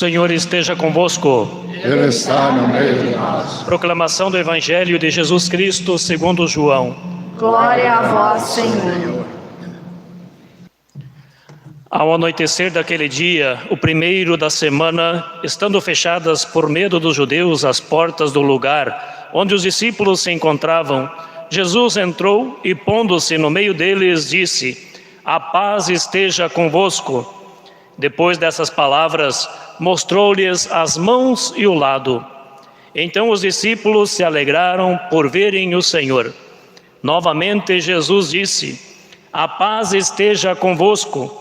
Senhor esteja convosco. Ele está no meio de nós. Proclamação do Evangelho de Jesus Cristo segundo João. Glória a vós, Senhor. Ao anoitecer daquele dia, o primeiro da semana, estando fechadas por medo dos judeus as portas do lugar onde os discípulos se encontravam, Jesus entrou e, pondo-se no meio deles, disse: "A paz esteja convosco." Depois dessas palavras, mostrou-lhes as mãos e o lado. Então os discípulos se alegraram por verem o Senhor. Novamente Jesus disse: "A paz esteja convosco.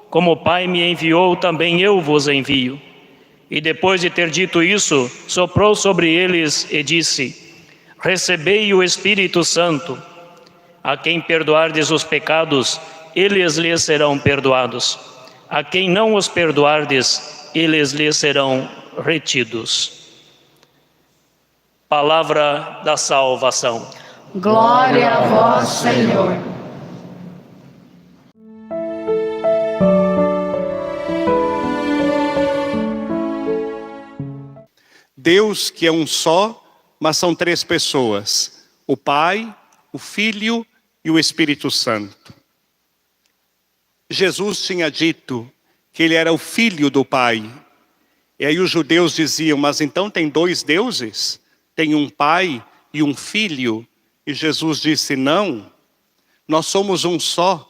Como o Pai me enviou, também eu vos envio." E depois de ter dito isso, soprou sobre eles e disse: "Recebei o Espírito Santo. A quem perdoardes os pecados, eles lhes serão perdoados. A quem não os perdoardes, eles lhes serão retidos." Palavra da salvação. Glória a vós, Senhor. Deus que é um só, mas são três pessoas: o Pai, o Filho e o Espírito Santo. Jesus tinha dito que ele era o Filho do Pai. E aí os judeus diziam: mas então tem dois deuses? Tem um Pai e um Filho? E Jesus disse: não, nós somos um só.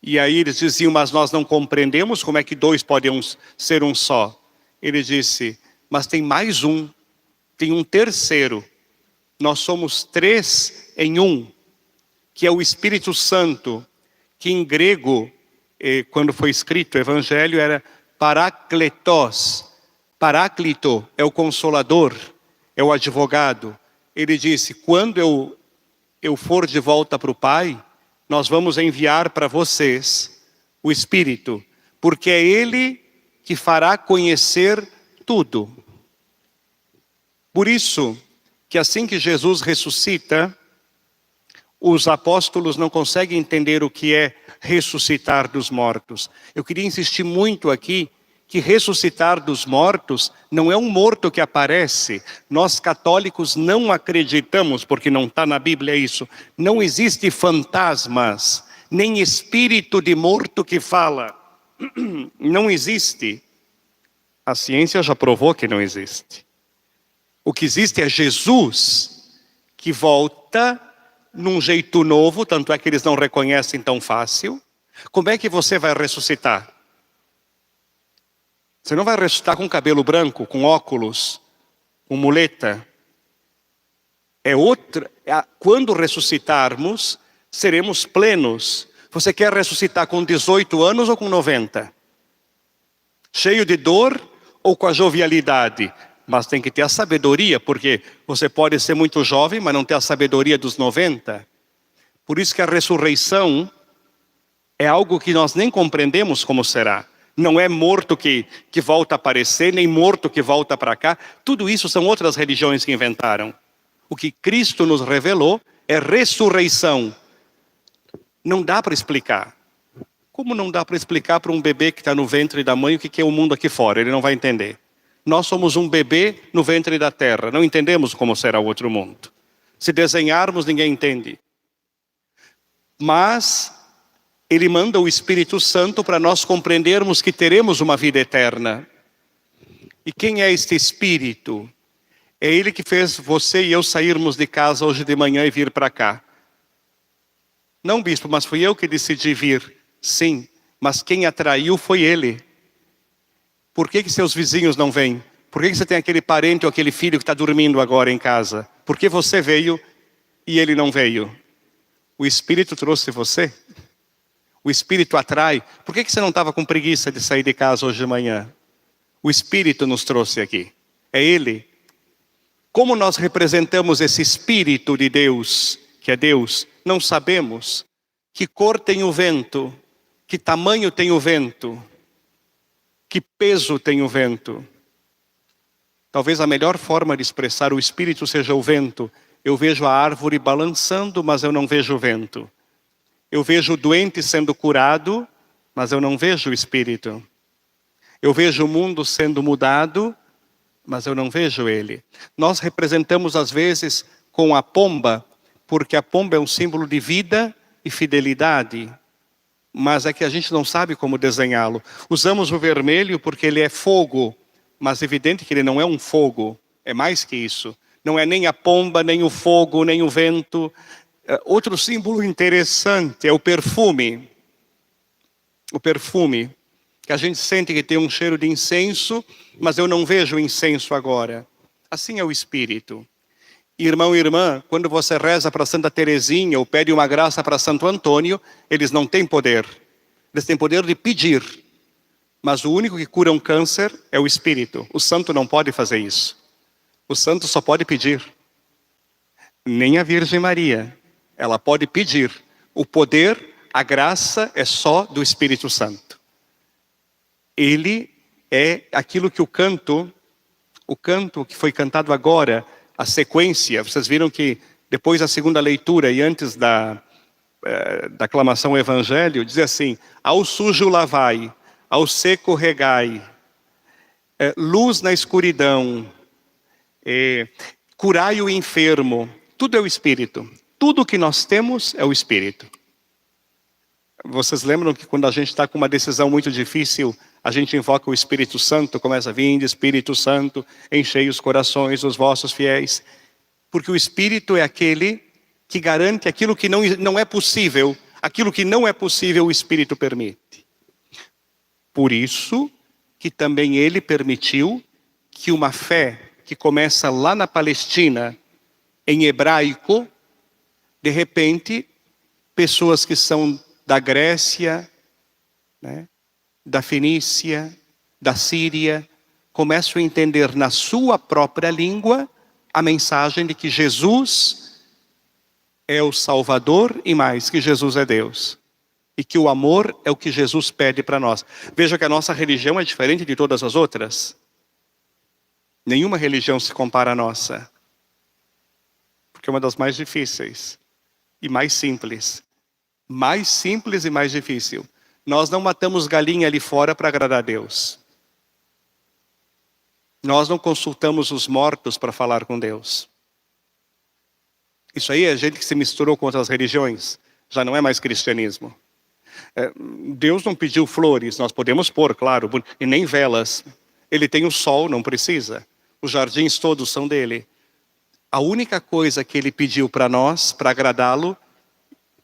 E aí eles diziam: mas nós não compreendemos como é que dois podem ser um só. Ele disse: mas tem mais um, tem um terceiro. Nós somos três em um, que é o Espírito Santo, que em grego, quando foi escrito o Evangelho, era parakletos. Paráclito é o consolador, é o advogado. Ele disse: quando eu for de volta para o Pai, nós vamos enviar para vocês o Espírito, porque é Ele que fará conhecer tudo. Por isso que assim que Jesus ressuscita, os apóstolos não conseguem entender o que é ressuscitar dos mortos. Eu queria insistir muito aqui que ressuscitar dos mortos não é um morto que aparece. Nós católicos não acreditamos, porque não está na Bíblia isso. Não existe fantasmas, nem espírito de morto que fala. Não existe. A ciência já provou que não existe. O que existe é Jesus, que volta num jeito novo, tanto é que eles não reconhecem tão fácil. Como é que você vai ressuscitar? Você não vai ressuscitar com cabelo branco, com óculos, com muleta. Quando ressuscitarmos, seremos plenos. Você quer ressuscitar com 18 anos ou com 90? Cheio de dor ou com a jovialidade? Mas tem que ter a sabedoria, porque você pode ser muito jovem, mas não ter a sabedoria dos 90. Por isso que a ressurreição é algo que nós nem compreendemos como será. Não é morto que volta a aparecer, nem morto que volta para cá. Tudo isso são outras religiões que inventaram. O que Cristo nos revelou é ressurreição. Não dá para explicar. Como não dá para explicar para um bebê que está no ventre da mãe o que é o mundo aqui fora? Ele não vai entender. Nós somos um bebê no ventre da terra. Não entendemos como será o outro mundo. Se desenharmos, ninguém entende. Mas Ele manda o Espírito Santo para nós compreendermos que teremos uma vida eterna. E quem é este Espírito? É Ele que fez você e eu sairmos de casa hoje de manhã e vir para cá. Não, bispo, mas fui eu que decidi vir. Sim, mas quem atraiu foi Ele. Por que seus vizinhos não vêm? Por que você tem aquele parente ou aquele filho que está dormindo agora em casa? Por que você veio e ele não veio? O Espírito trouxe você. O Espírito atrai. Por que você não estava com preguiça de sair de casa hoje de manhã? O Espírito nos trouxe aqui. É Ele. Como nós representamos esse Espírito de Deus, que é Deus, não sabemos. Que cor tem o vento? Que tamanho tem o vento? Que peso tem o vento? Talvez a melhor forma de expressar o Espírito seja o vento. Eu vejo a árvore balançando, mas eu não vejo o vento. Eu vejo o doente sendo curado, mas eu não vejo o Espírito. Eu vejo o mundo sendo mudado, mas eu não vejo ele. Nós representamos às vezes com a pomba, porque a pomba é um símbolo de vida e fidelidade. Mas é que a gente não sabe como desenhá-lo. Usamos o vermelho porque ele é fogo, mas é evidente que ele não é um fogo, é mais que isso. Não é nem a pomba, nem o fogo, nem o vento. Outro símbolo interessante é o perfume. O perfume, que a gente sente que tem um cheiro de incenso, mas eu não vejo incenso agora. Assim é o Espírito. Irmão e irmã, quando você reza para Santa Teresinha ou pede uma graça para Santo Antônio, eles não têm poder. Eles têm poder de pedir. Mas o único que cura um câncer é o Espírito. O santo não pode fazer isso. O santo só pode pedir. Nem a Virgem Maria. Ela pode pedir. O poder, a graça é só do Espírito Santo. Ele é aquilo que o canto que foi cantado agora, a sequência, vocês viram que depois da segunda leitura e antes da aclamação ao Evangelho, diz assim: ao sujo lavai, ao seco regai, luz na escuridão, curai o enfermo. Tudo é o Espírito. Tudo que nós temos é o Espírito. Vocês lembram que quando a gente está com uma decisão muito difícil, a gente invoca o Espírito Santo, começa a vir, Espírito Santo, enchei os corações dos vossos fiéis. Porque o Espírito é aquele que garante aquilo que não é possível. Aquilo que não é possível, o Espírito permite. Por isso que também ele permitiu que uma fé que começa lá na Palestina, em hebraico, de repente, pessoas que são da Grécia, né, da Fenícia, da Síria, começam a entender na sua própria língua a mensagem de que Jesus é o Salvador e mais, que Jesus é Deus. E que o amor é o que Jesus pede para nós. Veja que a nossa religião é diferente de todas as outras. Nenhuma religião se compara à nossa. Porque é uma das mais difíceis e mais simples. Mais simples e mais difícil. Nós não matamos galinha ali fora para agradar a Deus. Nós não consultamos os mortos para falar com Deus. Isso aí é gente que se misturou com outras religiões. Já não é mais cristianismo. Deus não pediu flores, nós podemos pôr, claro, e nem velas. Ele tem o sol, não precisa. Os jardins todos são dele. A única coisa que ele pediu para nós, para agradá-lo,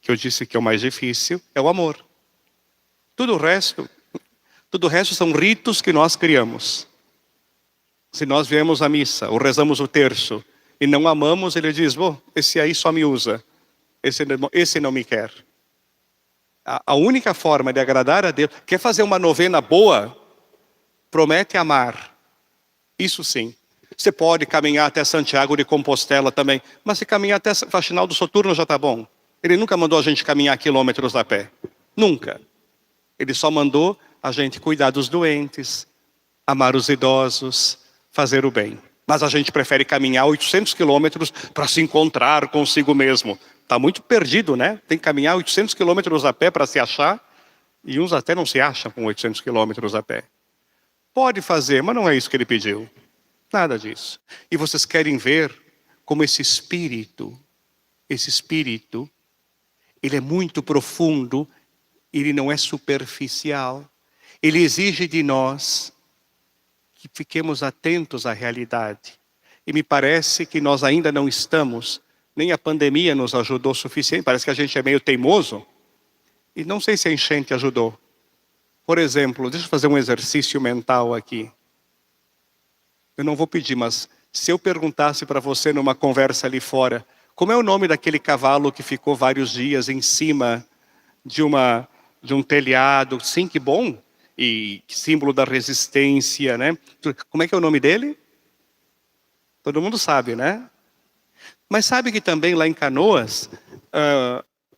que eu disse que é o mais difícil, é o amor. Tudo o resto são ritos que nós criamos. Se nós viemos à missa, ou rezamos o terço, e não amamos, ele diz, esse aí só me usa, esse não me quer. A única forma de agradar a Deus, quer fazer uma novena boa, promete amar. Isso sim. Você pode caminhar até Santiago de Compostela também, mas se caminhar até a Faxinal do Soturno já está bom. Ele nunca mandou a gente caminhar quilômetros a pé. Nunca. Ele só mandou a gente cuidar dos doentes, amar os idosos, fazer o bem. Mas a gente prefere caminhar 800 quilômetros para se encontrar consigo mesmo. Está muito perdido, né? Tem que caminhar 800 quilômetros a pé para se achar. E uns até não se acham com 800 quilômetros a pé. Pode fazer, mas não é isso que ele pediu. Nada disso. E vocês querem ver como esse espírito, ele é muito profundo, ele não é superficial. Ele exige de nós que fiquemos atentos à realidade. E me parece que nós ainda não estamos, nem a pandemia nos ajudou o suficiente, parece que a gente é meio teimoso. E não sei se a enchente ajudou. Por exemplo, deixa eu fazer um exercício mental aqui. Eu não vou pedir, mas se eu perguntasse para você numa conversa ali fora, como é o nome daquele cavalo que ficou vários dias em cima de um telhado? Sim, que bom. E símbolo da resistência, né? Como é que é o nome dele? Todo mundo sabe, né? Mas sabe que também lá em Canoas,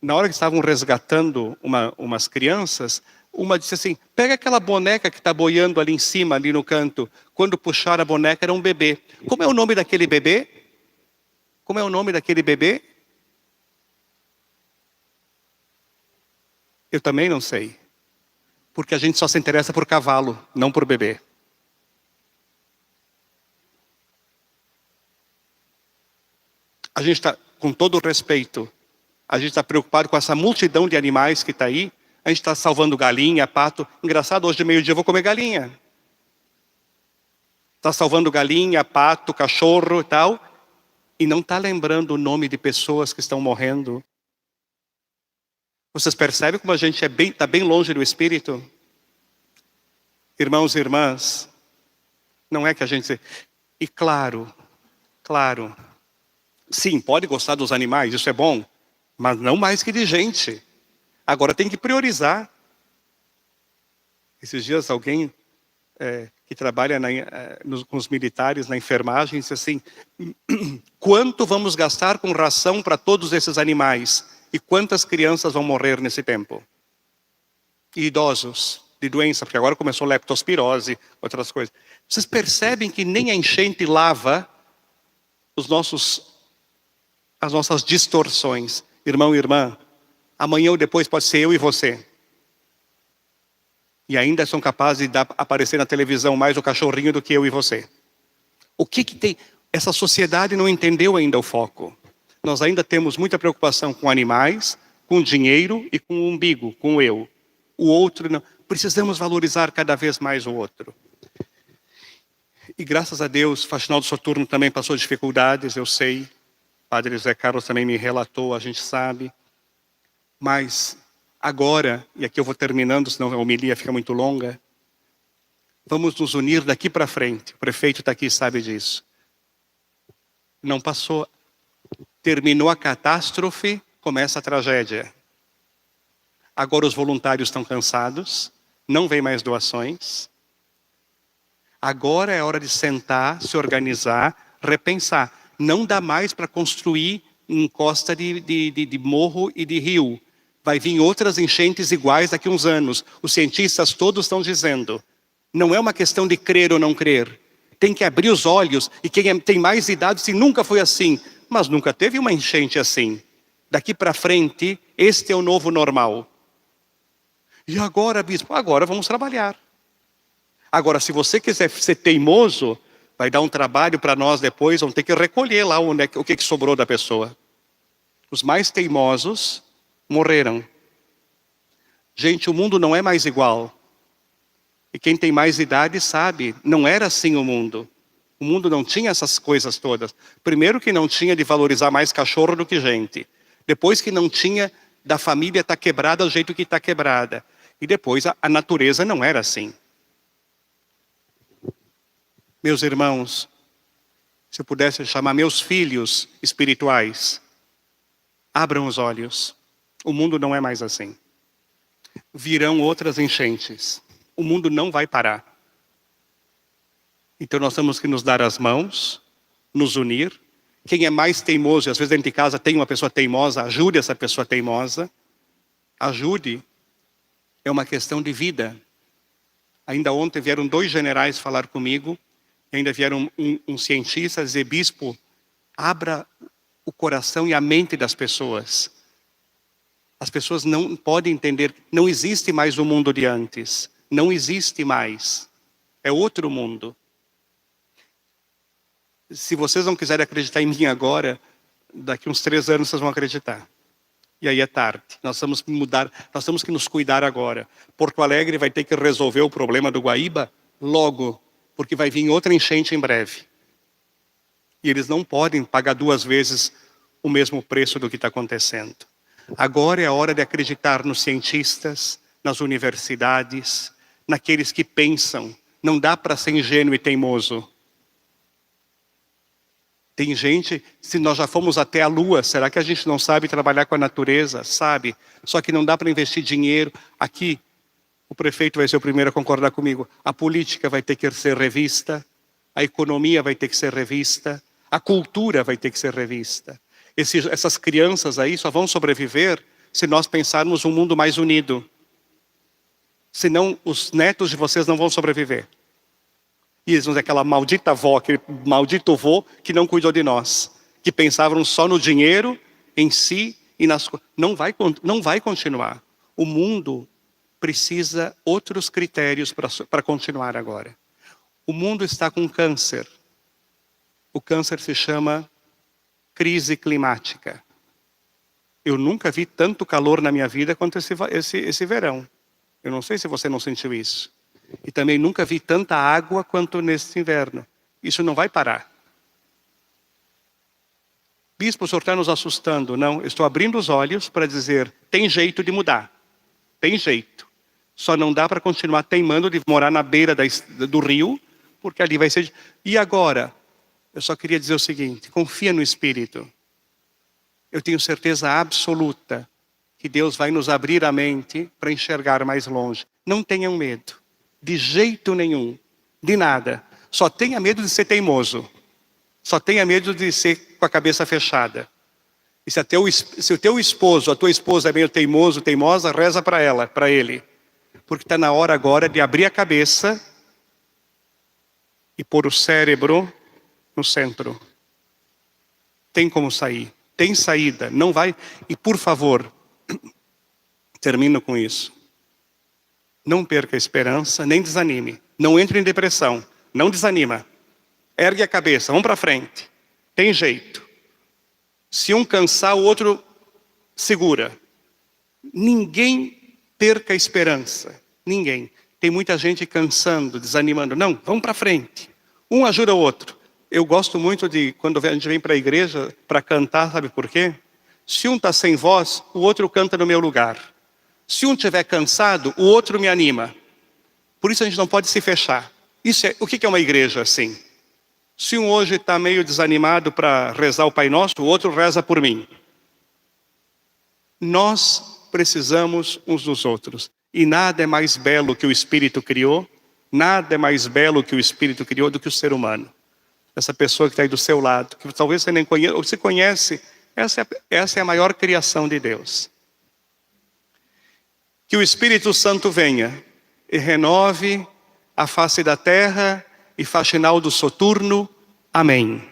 na hora que estavam resgatando umas crianças, uma disse assim, pega aquela boneca que está boiando ali em cima, ali no canto. Quando puxaram a boneca era um bebê. Como é o nome daquele bebê? Como é o nome daquele bebê? Eu também não sei. Porque a gente só se interessa por cavalo, não por bebê. A gente está, com todo o respeito, a gente está preocupado com essa multidão de animais que está aí. A gente está salvando galinha, pato. Engraçado, hoje de meio-dia eu vou comer galinha. Está salvando galinha, pato, cachorro e tal. E não está lembrando o nome de pessoas que estão morrendo. Vocês percebem como a gente está bem longe do Espírito? Irmãos e irmãs, não é que a gente... E claro, sim, pode gostar dos animais, isso é bom, mas não mais que de gente. Agora tem que priorizar. Esses dias alguém que trabalha com os militares na enfermagem disse assim: quanto vamos gastar com ração para todos esses animais? E quantas crianças vão morrer nesse tempo? E idosos, de doença, porque agora começou leptospirose, outras coisas. Vocês percebem que nem a enchente lava as nossas distorções. Irmão e irmã, amanhã ou depois pode ser eu e você. E ainda são capazes de aparecer na televisão mais o cachorrinho do que eu e você. O que tem? Essa sociedade não entendeu ainda o foco. Nós ainda temos muita preocupação com animais, com dinheiro e com o umbigo, com o eu. O outro não. Precisamos valorizar cada vez mais o outro. E graças a Deus, o Faxinal do Soturno também passou dificuldades, eu sei. O Padre José Carlos também me relatou, a gente sabe. Mas agora, e aqui eu vou terminando, senão a homilia fica muito longa, vamos nos unir daqui para frente. O prefeito está aqui e sabe disso. Não passou, terminou a catástrofe, começa a tragédia. Agora os voluntários estão cansados, não vem mais doações. Agora é hora de sentar, se organizar, repensar. Não dá mais para construir em costa de morro e de rio. Vai vir outras enchentes iguais daqui a uns anos. Os cientistas todos estão dizendo. Não é uma questão de crer ou não crer. Tem que abrir os olhos. E quem tem mais idade, se nunca foi assim. Mas nunca teve uma enchente assim. Daqui para frente, este é o novo normal. E agora, bispo? Agora vamos trabalhar. Agora, se você quiser ser teimoso, vai dar um trabalho para nós depois, vamos ter que recolher lá o que sobrou da pessoa. Os mais teimosos morreram. Gente, o mundo não é mais igual. E quem tem mais idade sabe, não era assim o mundo. O mundo não tinha essas coisas todas. Primeiro que não tinha de valorizar mais cachorro do que gente. Depois que não tinha da família estar quebrada do jeito que está quebrada. E depois a natureza não era assim. Meus irmãos, se eu pudesse chamar meus filhos espirituais, abram os olhos. O mundo não é mais assim. Virão outras enchentes. O mundo não vai parar. Então nós temos que nos dar as mãos, nos unir. Quem é mais teimoso, e às vezes dentro de casa tem uma pessoa teimosa, ajude essa pessoa teimosa. Ajude. É uma questão de vida. Ainda ontem vieram 2 generais falar comigo. Ainda vieram um cientista dizer: bispo, abra o coração e a mente das pessoas. As pessoas não podem entender, não existe mais o mundo de antes. Não existe mais. É outro mundo. Se vocês não quiserem acreditar em mim agora, daqui uns 3 anos vocês vão acreditar. E aí é tarde. Nós temos que mudar, nós temos que nos cuidar agora. Porto Alegre vai ter que resolver o problema do Guaíba logo, porque vai vir outra enchente em breve. E eles não podem pagar 2 vezes o mesmo preço do que está acontecendo. Agora é a hora de acreditar nos cientistas, nas universidades, naqueles que pensam. Não dá para ser ingênuo e teimoso. Tem gente, se nós já fomos até a Lua, será que a gente não sabe trabalhar com a natureza? Sabe. Só que não dá para investir dinheiro. Aqui, o prefeito vai ser o primeiro a concordar comigo. A política vai ter que ser revista. A economia vai ter que ser revista. A cultura vai ter que ser revista. Essas crianças aí só vão sobreviver se nós pensarmos um mundo mais unido. Senão, os netos de vocês não vão sobreviver. E eles vão dizer, aquela maldita avó, aquele maldito vô que não cuidou de nós. Que pensavam só no dinheiro, em si e nas coisas. Não vai continuar. O mundo precisa outros critérios para continuar agora. O mundo está com câncer. O câncer se chama crise climática. Eu nunca vi tanto calor na minha vida quanto esse verão. Eu não sei se você não sentiu isso. E também nunca vi tanta água quanto nesse inverno. Isso não vai parar. Bispo, o senhor está nos assustando. Não, eu estou abrindo os olhos para dizer, tem jeito de mudar. Tem jeito. Só não dá para continuar teimando de morar na beira do rio, porque ali vai ser... E agora? Eu só queria dizer o seguinte, confia no Espírito. Eu tenho certeza absoluta que Deus vai nos abrir a mente para enxergar mais longe. Não tenham medo, de jeito nenhum, de nada. Só tenha medo de ser teimoso. Só tenha medo de ser com a cabeça fechada. E se o teu esposo, a tua esposa é meio teimoso, teimosa, reza para ela, para ele. Porque está na hora agora de abrir a cabeça e pôr o cérebro no centro. Tem como sair. Tem saída, não vai... E por favor, termino com isso. Não perca a esperança, nem desanime. Não entre em depressão, não desanima. Ergue a cabeça, vamos para frente. Tem jeito. Se um cansar, o outro segura. Ninguém perca a esperança. Ninguém. Tem muita gente cansando, desanimando. Não, vamos para frente. Um ajuda o outro. Eu gosto muito de, quando a gente vem para a igreja, para cantar, sabe por quê? Se um está sem voz, o outro canta no meu lugar. Se um estiver cansado, o outro me anima. Por isso a gente não pode se fechar. O que é uma igreja assim? Se um hoje está meio desanimado para rezar o Pai Nosso, o outro reza por mim. Nós precisamos uns dos outros. E nada é mais belo que o Espírito criou, nada é mais belo que o Espírito criou do que o ser humano. Essa pessoa que está aí do seu lado, que talvez você nem conheça, ou você conhece, essa é a maior criação de Deus. Que o Espírito Santo venha e renove a face da terra e faxinal do soturno. Amém.